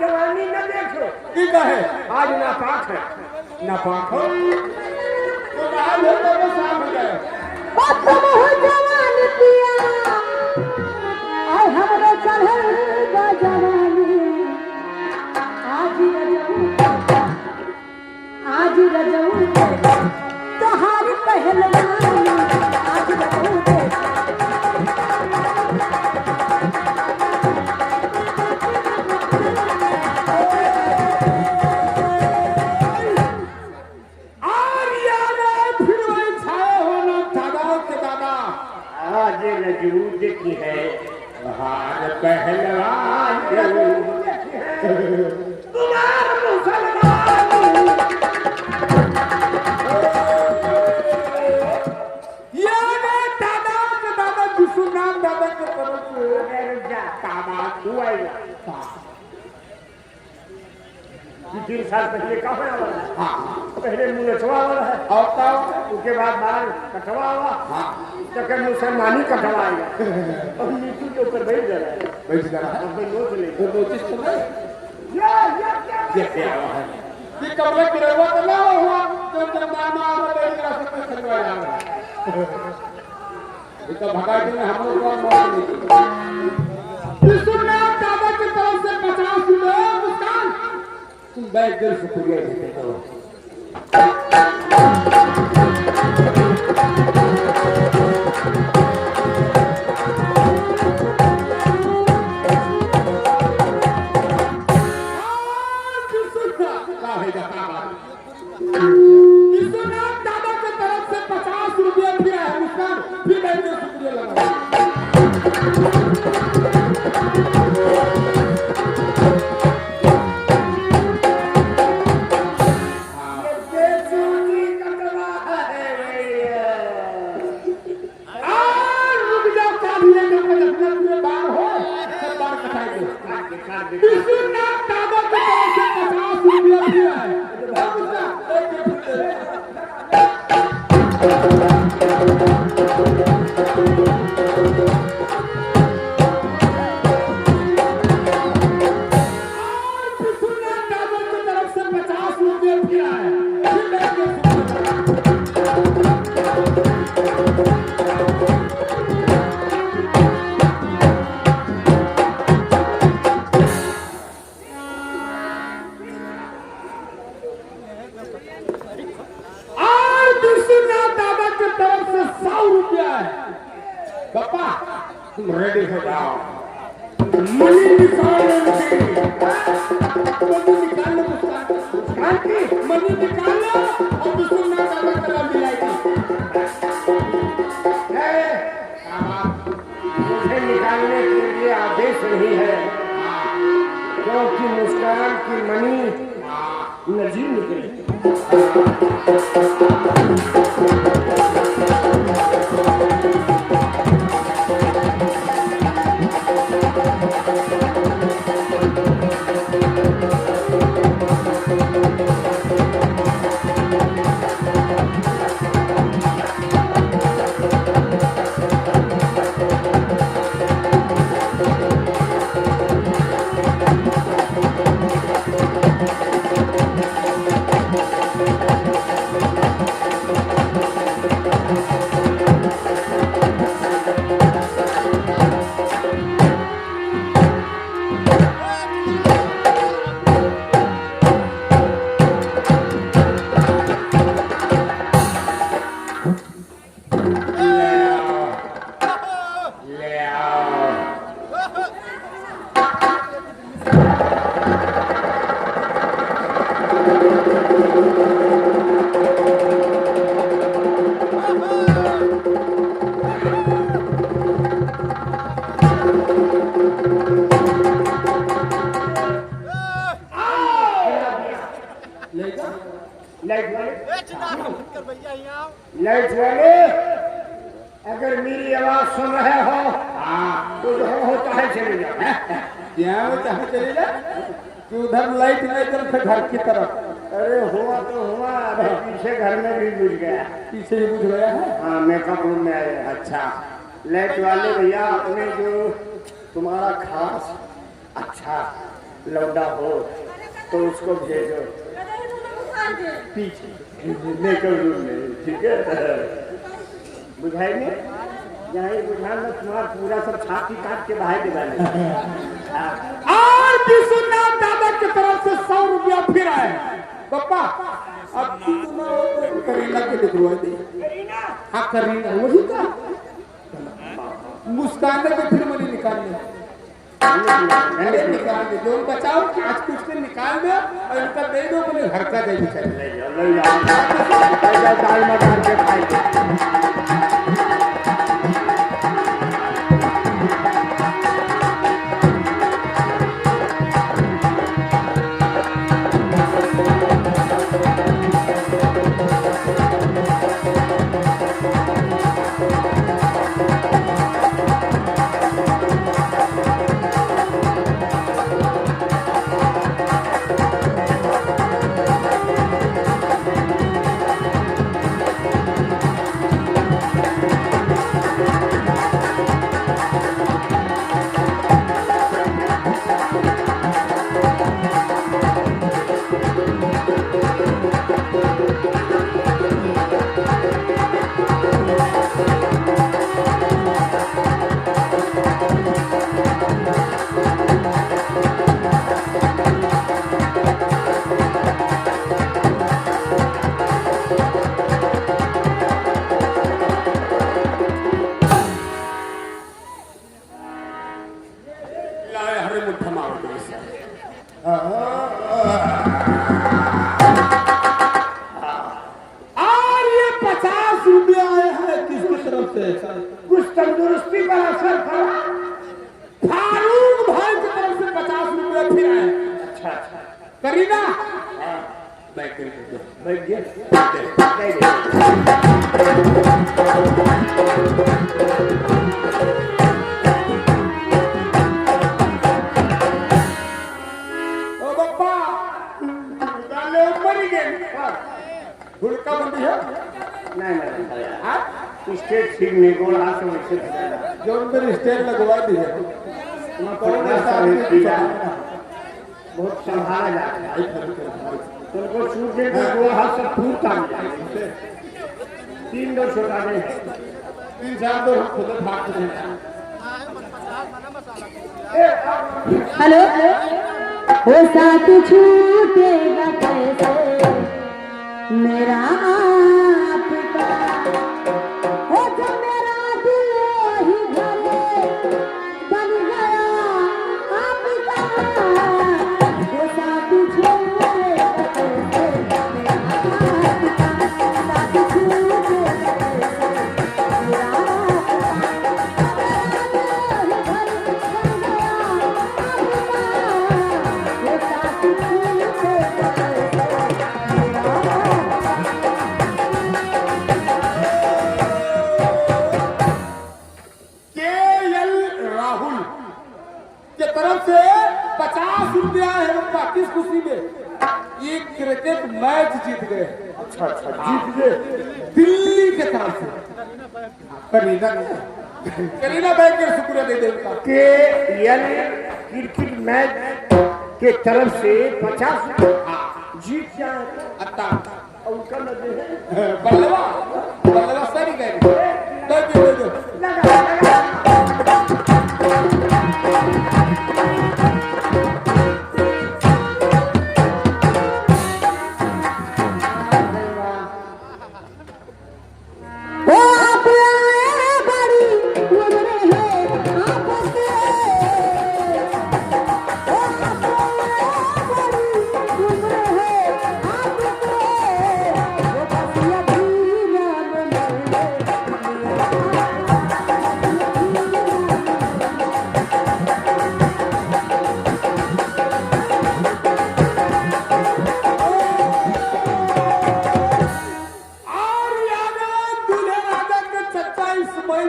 जवानी न देखो ठीक है आज नापाक है। नापाक हो तो बाहर होते वो साफ हो जाए। तुम हो जवान पिया और हमरे चढ़ल बा जवानी आज रजऊ तोहार पहलवानी आज रजऊ आज रजूद की है हार पहलवान तुम्हार मुसलमान दादा विश्वनाथ दादा के तरफ से दामाद हुआ 3 साल पहले का होने वाला है। हाँ पहले मुँह नचवा वाला है और तब उसके बाद बाल कटवा हुआ हाँ तो कल मुसलमानी कटवाएगा और नीतू के ऊपर बैठ जा रहा है बैठ जा रहा है अब नोट ले तो नोटिस तो नहीं ये क्या है कि कमरे की रेवा तो ना हुआ जब जब मामा आवे तो इतना सब खरीदवा जाएगा ये तो भगा के हम लोग को मौत नहीं विश्वनाथ दादा की तरफ से 50 किलो मुस्कान तुम बैठ कर शुक्रिया देते हो विश्वनाथ दादा की तरफ से 50 रुपया दिया है मुस्कान फिर बैठ कर शुक्रिया लगा विश्वनाथ दादा की तरफ से 50 रुपया दिया है रेडी हो जाओ मनी निकालो मनी निकालो और विश्वनाथ दादा का नाम मिलाएगी मुझे निकालने के लिए आदेश नहीं है क्योंकि मुस्कान की मनी नजीब निकली लाइट वाले अगर मेरी आवाज सुन रहे हो तो जो होता है चले जाओ। क्या होता है चले जा कि उधर लाइट नहीं तरफ घर की तरफ। अरे हुआ तो हुआ, अभी पीछे घर में भी बुझ गया। पीछे ही बुझ गया है। हाँ, मेकअप रूम में आया। अच्छा, लाइट वाले भैया, अपने जो तुम्हारा खास अच्छा लौंडा हो तो उसको भेजो पीछे लेकर रूम में, ठीक है? बुझाएंगे यहाँ बुझा न तुम्हारा पूरा सब छाती काट के बाहर के डाले। और विश्वनाथ दादा की तरफ से 100 रुपया फिर आए। पापा अब कितना हो तो करीना के दिखवा दे। हाँ करीना वही का मुस्कान के फिर मनी निकालने अरे निकाल दे जो बचाओ आज कुछ दिन निकाल दे और इनका दे दो बोले घर का दे बेचारे ले जाओ दाल में डाल के खाएंगे। और ये 50 रुपया आया है किसकी तरफ से? कुछ तंदुरुस्ती पर असर पड़ा। फारूक भाई की तरफ से 50 रुपया फिर आए। अच्छा अच्छा करीना बैठ ओ बप्पा डाले ऊपर ही गए हुड़का बंदी है नहीं आप स्टेट ठीक नहीं गोल हाथ से वैसे जो उन स्टेट लगवा दी है बहुत संभाला जाता है। तुमको छूटे तो गोल हाथ से फूटता है। 3 2 छोटा नहीं 3 4 2 खुद भाग के हेलो हो साथ छूटेगा कैसे मेरा आपका हो जो मेरा दिल ही भले बन गया आपका हो साथ छूटेगा कैसे मेरा आपका साथ छूटेगा कैसे मेरा राहुल के तरफ से 50 रुपया है रुपया किस खुशी में? ये क्रिकेट मैच जीत गए। अच्छा अच्छा जीत गए दिल्ली के तरफ से करीना बैंक के शुक्रिया दे देगा के क्रिकेट मैच के तरफ से 50 जीत जाए। अत्ता और उनका नजर है बल्लेवा सही गए दो लगा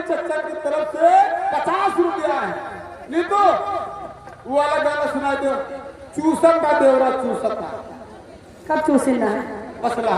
चचा की तरफ से 50 रुपया है। नहीं तो वो वाला गाना सुना दो, चूसता देवरा चूसता कब चूसिंदा मसला